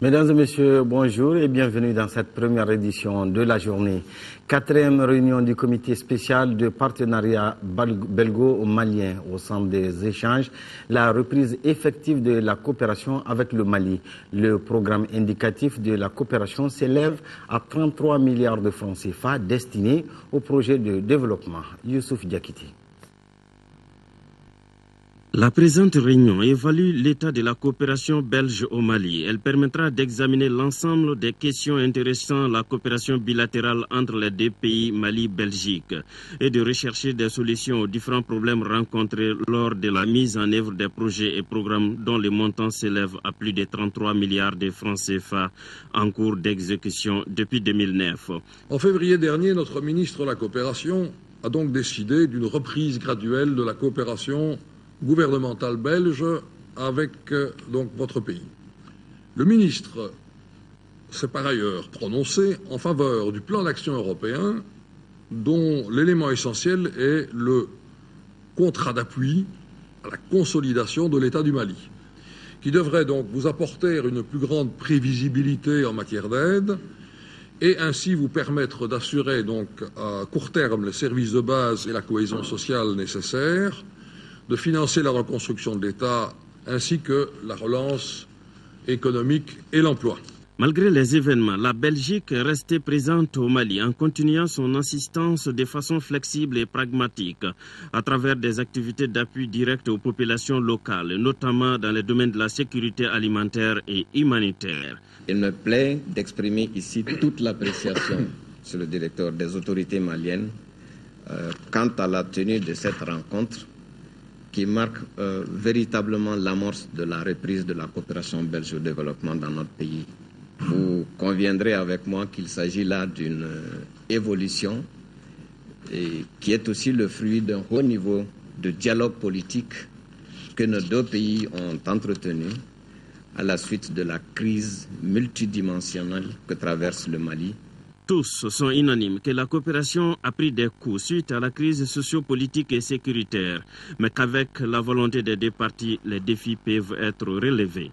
Mesdames et messieurs, bonjour et bienvenue dans cette première édition de la journée. 4e réunion du comité spécial de partenariat belgo-malien au centre des échanges, la reprise effective de la coopération avec le Mali. Le programme indicatif de la coopération s'élève à 33 milliards de francs CFA destinés au projet de développement. Youssouf Diakité. La présente réunion évalue l'état de la coopération belge au Mali. Elle permettra d'examiner l'ensemble des questions intéressant la coopération bilatérale entre les deux pays Mali-Belgique et de rechercher des solutions aux différents problèmes rencontrés lors de la mise en œuvre des projets et programmes dont le montant s'élève à plus de 33 milliards de francs CFA en cours d'exécution depuis 2009. En février dernier, notre ministre de la Coopération a donc décidé d'une reprise graduelle de la coopération gouvernementale belge avec donc votre pays. Le ministre s'est par ailleurs prononcé en faveur du plan d'action européen dont l'élément essentiel est le contrat d'appui à la consolidation de l'État du Mali, qui devrait donc vous apporter une plus grande prévisibilité en matière d'aide et ainsi vous permettre d'assurer donc à court terme les services de base et la cohésion sociale nécessaires, de financer la reconstruction de l'État ainsi que la relance économique et l'emploi. Malgré les événements, la Belgique est restée présente au Mali en continuant son assistance de façon flexible et pragmatique à travers des activités d'appui direct aux populations locales, notamment dans les domaines de la sécurité alimentaire et humanitaire. Il me plaît d'exprimer ici toute l'appréciation sur le directeur des autorités maliennes quant à la tenue de cette rencontre qui marque véritablement l'amorce de la reprise de la coopération belge au développement dans notre pays. Vous conviendrez avec moi qu'il s'agit là d'une évolution et qui est aussi le fruit d'un haut niveau de dialogue politique que nos deux pays ont entretenu à la suite de la crise multidimensionnelle que traverse le Mali. Tous sont unanimes que la coopération a pris des coups suite à la crise sociopolitique et sécuritaire, mais qu'avec la volonté des deux parties, les défis peuvent être relevés.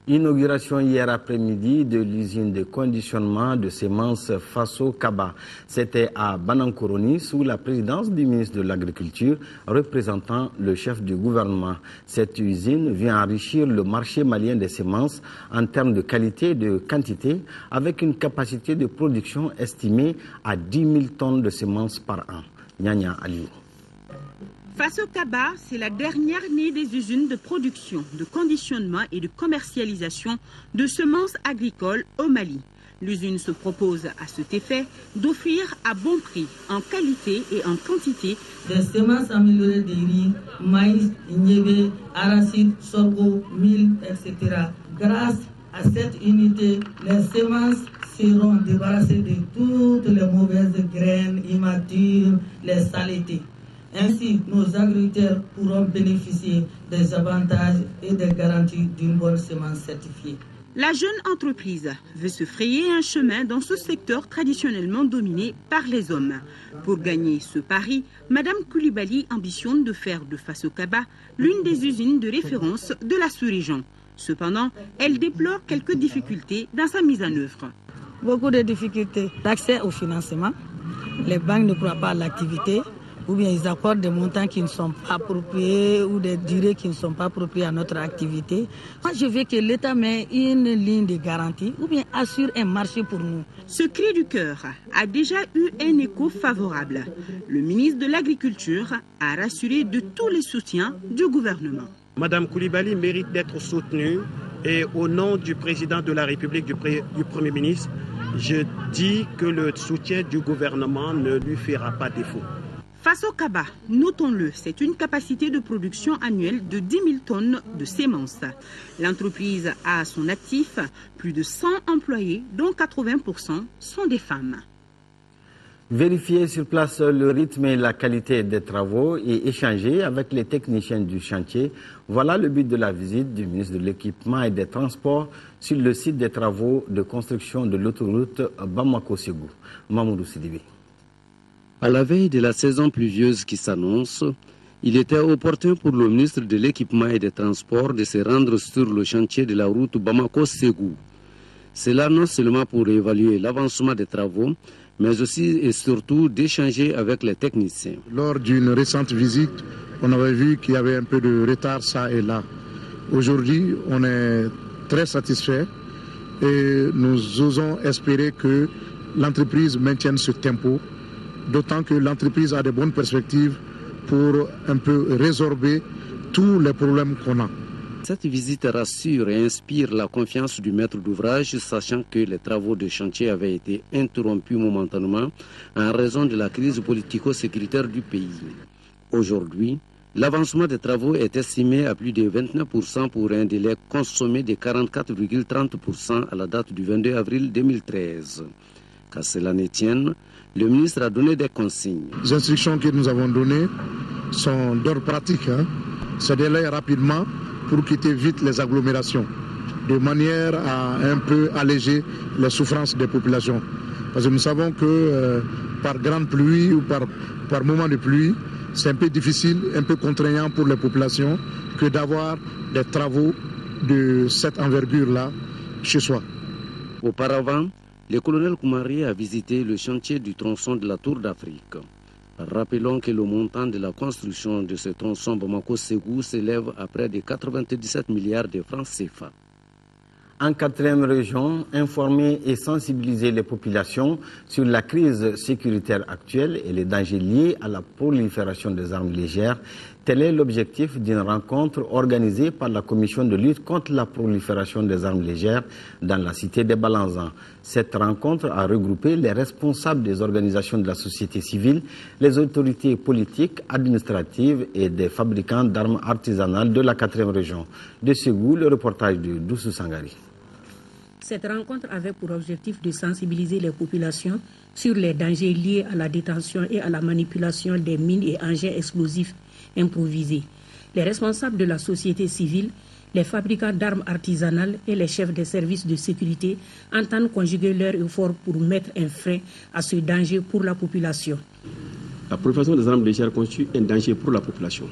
Inauguration hier après-midi de l'usine de conditionnement de semences Faso Kaba. C'était à Banankoroni sous la présidence du ministre de l'Agriculture représentant le chef du gouvernement. Cette usine vient enrichir le marché malien des semences en termes de qualité et de quantité avec une capacité de production estimée à 10 000 tonnes de semences par an. Nyanya Aliou. Faso Kaba, c'est la dernière née des usines de production, de conditionnement et de commercialisation de semences agricoles au Mali. L'usine se propose à cet effet d'offrir à bon prix, en qualité et en quantité, des semences améliorées de riz, maïs, niébé, arachide, sorgho, mil, etc. Grâce à cette unité, les semences seront débarrassées de toutes les mauvaises graines immatures, les saletés. Ainsi, nos agriculteurs pourront bénéficier des avantages et des garanties d'une bonne semence certifiée. La jeune entreprise veut se frayer un chemin dans ce secteur traditionnellement dominé par les hommes. Pour gagner ce pari, Mme Koulibaly ambitionne de faire de Faso Kaba l'une des usines de référence de la sous-région. Cependant, elle déplore quelques difficultés dans sa mise en œuvre. Beaucoup de difficultés d'accès au financement. Les banques ne croient pas à l'activité, ou bien ils accordent des montants qui ne sont pas appropriés ou des durées qui ne sont pas appropriées à notre activité. Moi, je veux que l'État mette une ligne de garantie ou bien assure un marché pour nous. Ce cri du cœur a déjà eu un écho favorable. Le ministre de l'Agriculture a rassuré de tous les soutiens du gouvernement. Madame Koulibaly mérite d'être soutenue et au nom du président de la République, du Premier ministre, je dis que le soutien du gouvernement ne lui fera pas défaut. Faso Kaba, notons-le, c'est une capacité de production annuelle de 10 000 tonnes de semences. L'entreprise a à son actif plus de 100 employés, dont 80% sont des femmes. Vérifier sur place le rythme et la qualité des travaux et échanger avec les techniciens du chantier, voilà le but de la visite du ministre de l'Équipement et des Transports sur le site des travaux de construction de l'autoroute Bamako-Ségou. Mamoudou Sidibé. À la veille de la saison pluvieuse qui s'annonce, il était opportun pour le ministre de l'Équipement et des Transports de se rendre sur le chantier de la route Bamako-Ségou. Cela non seulement pour évaluer l'avancement des travaux, mais aussi et surtout d'échanger avec les techniciens. Lors d'une récente visite, on avait vu qu'il y avait un peu de retard ça et là. Aujourd'hui, on est très satisfait et nous osons espérer que l'entreprise maintienne ce tempo, d'autant que l'entreprise a de bonnes perspectives pour un peu résorber tous les problèmes qu'on a. Cette visite rassure et inspire la confiance du maître d'ouvrage, sachant que les travaux de chantier avaient été interrompus momentanément en raison de la crise politico-sécuritaire du pays. Aujourd'hui, l'avancement des travaux est estimé à plus de 29% pour un délai consommé de 44,30% à la date du 22 avril 2013. Qu'à cela ne tienne, le ministre a donné des consignes. Les instructions que nous avons données sont d'ordre pratique. C'est d'aller rapidement pour quitter vite les agglomérations, de manière à un peu alléger les souffrances des populations. Parce que nous savons que par grande pluie ou par moment de pluie, c'est un peu difficile, un peu contraignant pour les populations que d'avoir des travaux de cette envergure-là chez soi. Auparavant, le colonel Koumari a visité le chantier du tronçon de la Tour d'Afrique. Rappelons que le montant de la construction de ce tronçon Bamako-Ségou s'élève à près de 97 milliards de francs CFA. En 4e région, informer et sensibiliser les populations sur la crise sécuritaire actuelle et les dangers liés à la prolifération des armes légères. Tel est l'objectif d'une rencontre organisée par la Commission de lutte contre la prolifération des armes légères dans la cité des Balanzans. Cette rencontre a regroupé les responsables des organisations de la société civile, les autorités politiques, administratives et des fabricants d'armes artisanales de la 4e région. De Ségou, le reportage de Doussou Sangari. Cette rencontre avait pour objectif de sensibiliser les populations sur les dangers liés à la détention et à la manipulation des mines et engins explosifs improvisés. Les responsables de la société civile, les fabricants d'armes artisanales et les chefs des services de sécurité entendent conjuguer leurs efforts pour mettre un frein à ce danger pour la population. La prolifération des armes légères constitue un danger pour la population.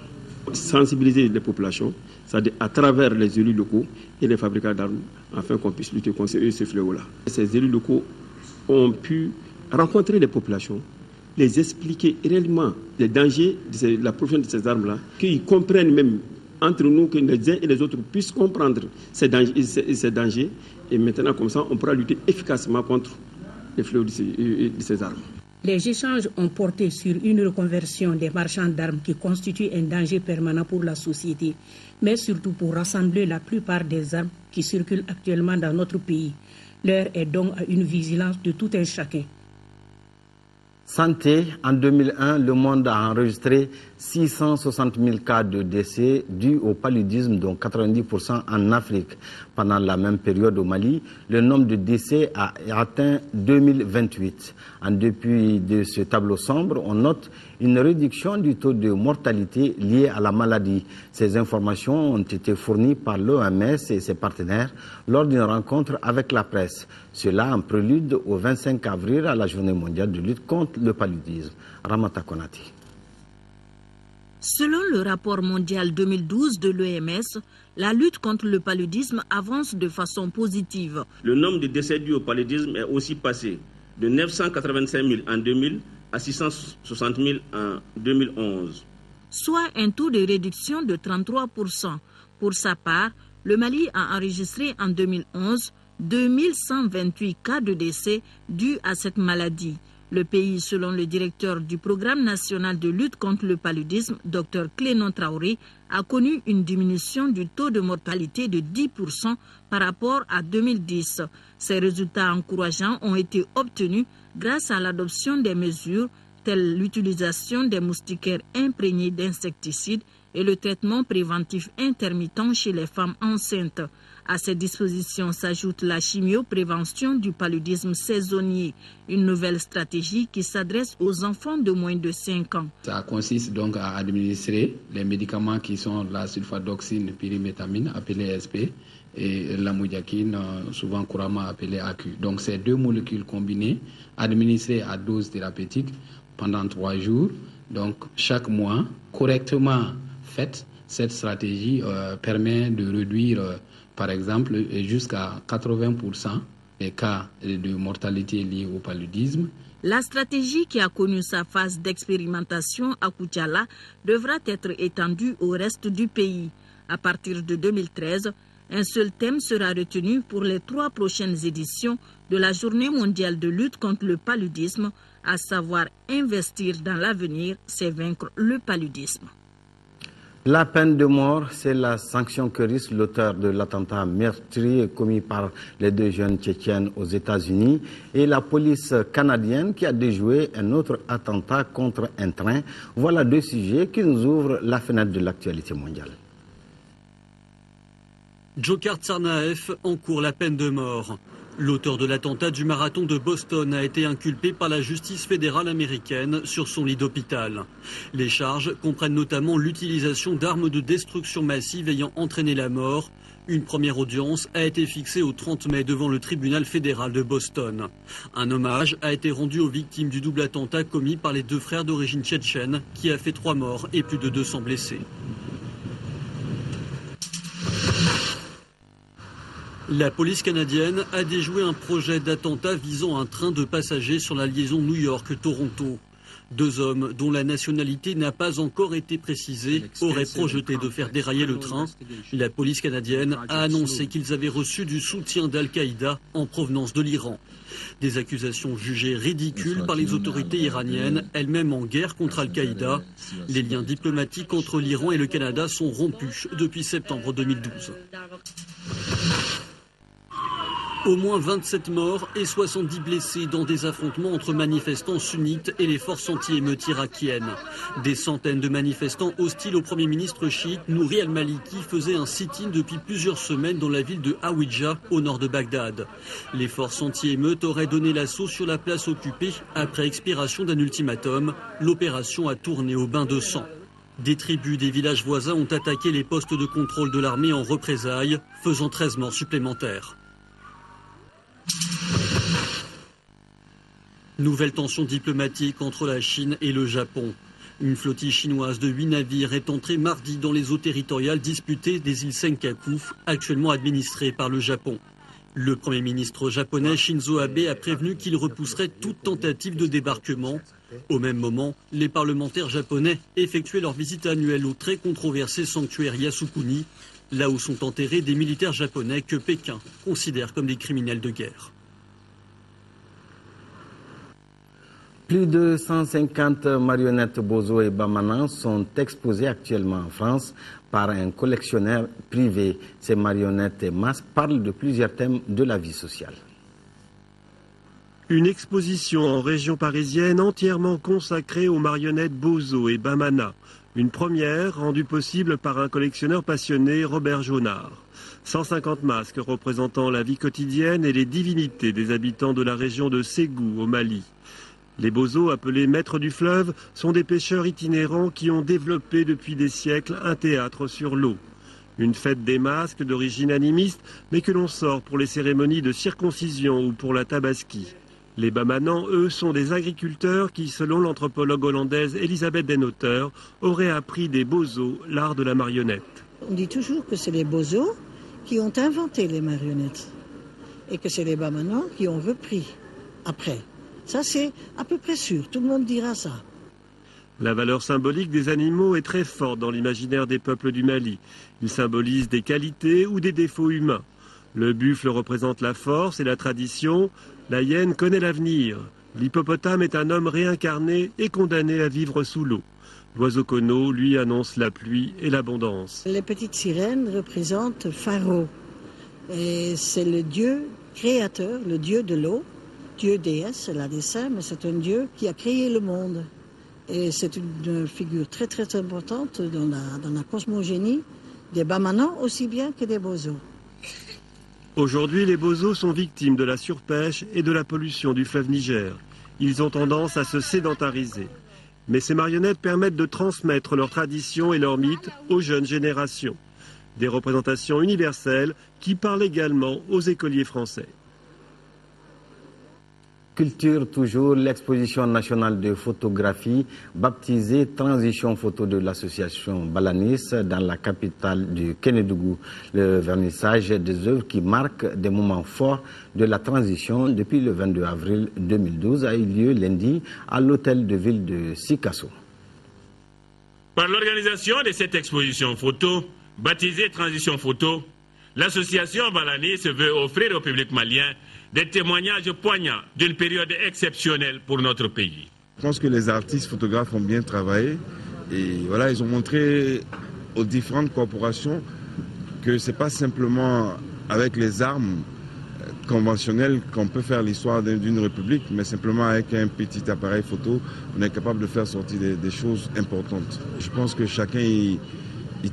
Sensibiliser les populations, c'est-à-dire à travers les élus locaux et les fabricants d'armes, afin qu'on puisse lutter contre ce fléau-là. Ces élus locaux ont pu rencontrer les populations, les expliquer réellement les dangers de la prolifération de ces armes-là, qu'ils comprennent même entre nous, que les uns et les autres puissent comprendre ces dangers, et maintenant comme ça on pourra lutter efficacement contre les fléaux de ces armes. Les échanges ont porté sur une reconversion des marchands d'armes qui constitue un danger permanent pour la société, mais surtout pour rassembler la plupart des armes qui circulent actuellement dans notre pays. L'heure est donc à une vigilance de tout un chacun. Santé, en 2001, le monde a enregistré 660 000 cas de décès dus au paludisme, dont 90% en Afrique. Pendant la même période au Mali, le nombre de décès a atteint 2028. En dépit de ce tableau sombre, on note une réduction du taux de mortalité lié à la maladie. Ces informations ont été fournies par l'OMS et ses partenaires lors d'une rencontre avec la presse. Cela en prélude au 25 avril à la Journée mondiale de lutte contre le paludisme. Ramata Konati. Selon le rapport mondial 2012 de l'OMS, la lutte contre le paludisme avance de façon positive. Le nombre de décès dus au paludisme est aussi passé de 985 000 en 2000 à 660 000 en 2011. Soit un taux de réduction de 33%. Pour sa part, le Mali a enregistré en 2011 2128 cas de décès dus à cette maladie. Le pays, selon le directeur du programme national de lutte contre le paludisme, Dr Clénon Traoré, a connu une diminution du taux de mortalité de 10% par rapport à 2010. Ces résultats encourageants ont été obtenus grâce à l'adoption des mesures telles l'utilisation des moustiquaires imprégnés d'insecticides et le traitement préventif intermittent chez les femmes enceintes. À ces dispositions s'ajoute la chimioprévention du paludisme saisonnier, une nouvelle stratégie qui s'adresse aux enfants de moins de 5 ans. Ça consiste donc à administrer les médicaments qui sont la sulfadoxine pyrimétamine, appelée SP, et la moudiakine, souvent couramment appelée AQ. Donc ces deux molécules combinées, administrées à dose thérapeutique, pendant 3 jours. Donc chaque mois, correctement faite, cette stratégie permet de réduire, par exemple, jusqu'à 80% les cas de mortalité liés au paludisme. La stratégie qui a connu sa phase d'expérimentation à Koutiala devra être étendue au reste du pays. À partir de 2013, un seul thème sera retenu pour les 3 prochaines éditions de la Journée mondiale de lutte contre le paludisme, à savoir investir dans l'avenir, c'est vaincre le paludisme. La peine de mort, c'est la sanction que risque l'auteur de l'attentat meurtrier commis par les 2 jeunes tchétchènes aux États-Unis et la police canadienne qui a déjoué un autre attentat contre un train. Voilà 2 sujets qui nous ouvrent la fenêtre de l'actualité mondiale. Dzhokhar Tsarnaev encourt la peine de mort. L'auteur de l'attentat du marathon de Boston a été inculpé par la justice fédérale américaine sur son lit d'hôpital. Les charges comprennent notamment l'utilisation d'armes de destruction massive ayant entraîné la mort. Une première audience a été fixée au 30 mai devant le tribunal fédéral de Boston. Un hommage a été rendu aux victimes du double attentat commis par les 2 frères d'origine tchétchène qui a fait 3 morts et plus de 200 blessés. La police canadienne a déjoué un projet d'attentat visant un train de passagers sur la liaison New York-Toronto. 2 hommes, dont la nationalité n'a pas encore été précisée, auraient projeté de faire dérailler le train. La police canadienne a annoncé qu'ils avaient reçu du soutien d'Al-Qaïda en provenance de l'Iran. Des accusations jugées ridicules par les autorités iraniennes, elles-mêmes en guerre contre Al-Qaïda. Les liens diplomatiques entre l'Iran et le Canada sont rompus depuis septembre 2012. Au moins 27 morts et 70 blessés dans des affrontements entre manifestants sunnites et les forces anti-émeutes irakiennes. Des centaines de manifestants hostiles au Premier ministre chiite Nouri al-Maliki faisaient un sit-in depuis plusieurs semaines dans la ville de Hawija, au nord de Bagdad. Les forces anti-émeutes auraient donné l'assaut sur la place occupée après expiration d'un ultimatum. L'opération a tourné au bain de sang. Des tribus des villages voisins ont attaqué les postes de contrôle de l'armée en représailles, faisant 13 morts supplémentaires. Nouvelle tension diplomatique entre la Chine et le Japon. Une flottille chinoise de 8 navires est entrée mardi dans les eaux territoriales disputées des îles Senkaku, actuellement administrées par le Japon. Le Premier ministre japonais Shinzo Abe a prévenu qu'il repousserait toute tentative de débarquement. Au même moment, les parlementaires japonais effectuaient leur visite annuelle au très controversé sanctuaire Yasukuni, là où sont enterrés des militaires japonais que Pékin considère comme des criminels de guerre. Plus de 150 marionnettes Bozo et Bamana sont exposées actuellement en France par un collectionneur privé. Ces marionnettes et masques parlent de plusieurs thèmes de la vie sociale. Une exposition en région parisienne entièrement consacrée aux marionnettes Bozo et Bamana. Une première rendue possible par un collectionneur passionné, Robert Jaunard. 150 masques représentant la vie quotidienne et les divinités des habitants de la région de Ségou, au Mali. Les Bozo, appelés maîtres du fleuve, sont des pêcheurs itinérants qui ont développé depuis des siècles un théâtre sur l'eau. Une fête des masques d'origine animiste, mais que l'on sort pour les cérémonies de circoncision ou pour la tabaski. Les Bamanans, eux, sont des agriculteurs qui, selon l'anthropologue hollandaise Elisabeth Den Hauteur, auraient appris des Bozo l'art de la marionnette. On dit toujours que c'est les Bozo qui ont inventé les marionnettes et que c'est les Bamanans qui ont repris après. Ça, c'est à peu près sûr, tout le monde dira ça. La valeur symbolique des animaux est très forte dans l'imaginaire des peuples du Mali. Ils symbolisent des qualités ou des défauts humains. Le buffle représente la force et la tradition. La hyène connaît l'avenir. L'hippopotame est un homme réincarné et condamné à vivre sous l'eau. L'oiseau Kono, lui, annonce la pluie et l'abondance. Les petites sirènes représentent Pharaon. Et c'est le dieu créateur, le dieu de l'eau. Dieu déesse, elle a des seins, mais c'est un dieu qui a créé le monde. Et c'est une figure très très importante dans la cosmogénie des Bamanans aussi bien que des Bozo. Aujourd'hui, les Bozo sont victimes de la surpêche et de la pollution du fleuve Niger. Ils ont tendance à se sédentariser. Mais ces marionnettes permettent de transmettre leurs traditions et leurs mythes aux jeunes générations. Des représentations universelles qui parlent également aux écoliers français. Culture toujours, l'exposition nationale de photographie baptisée Transition Photo de l'association Balanis dans la capitale du Kénédougou. Le vernissage des œuvres qui marquent des moments forts de la transition depuis le 22 avril 2012 a eu lieu lundi à l'hôtel de ville de Sikasso. Par l'organisation de cette exposition photo, baptisée Transition Photo, l'association Balanis veut offrir au public malien des témoignages poignants d'une période exceptionnelle pour notre pays. Je pense que les artistes photographes ont bien travaillé et voilà, ils ont montré aux différentes corporations que ce n'est pas simplement avec les armes conventionnelles qu'on peut faire l'histoire d'une république, mais simplement avec un petit appareil photo, on est capable de faire sortir des choses importantes. Je pense que chacun il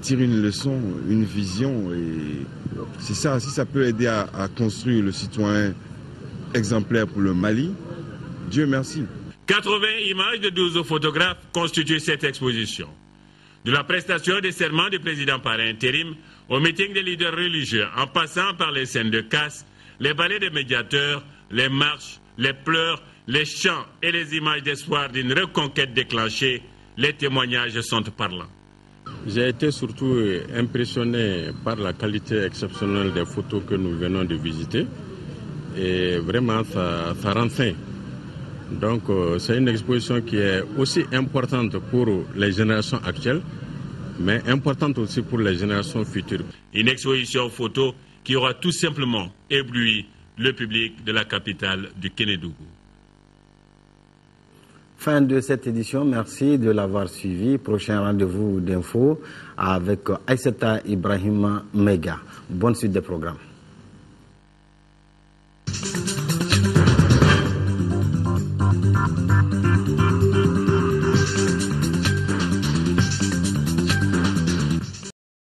tire une leçon, une vision et c'est ça, si ça peut aider à construire le citoyen exemplaire pour le Mali, Dieu merci. 80 images de 12 photographes constituent cette exposition. De la prestation des serments du président par intérim au meeting des leaders religieux, en passant par les scènes de casse, les ballets des médiateurs, les marches, les pleurs, les chants et les images d'espoir d'une reconquête déclenchée, les témoignages sont parlants. J'ai été surtout impressionné par la qualité exceptionnelle des photos que nous venons de visiter. Et vraiment, ça renseigne. Donc, c'est une exposition qui est aussi importante pour les générations actuelles, mais importante aussi pour les générations futures. Une exposition photo qui aura tout simplement ébloui le public de la capitale du Kénédougou. Fin de cette édition, merci de l'avoir suivi. Prochain rendez-vous d'infos avec Aïssata Ibrahima Mega. Bonne suite des programmes.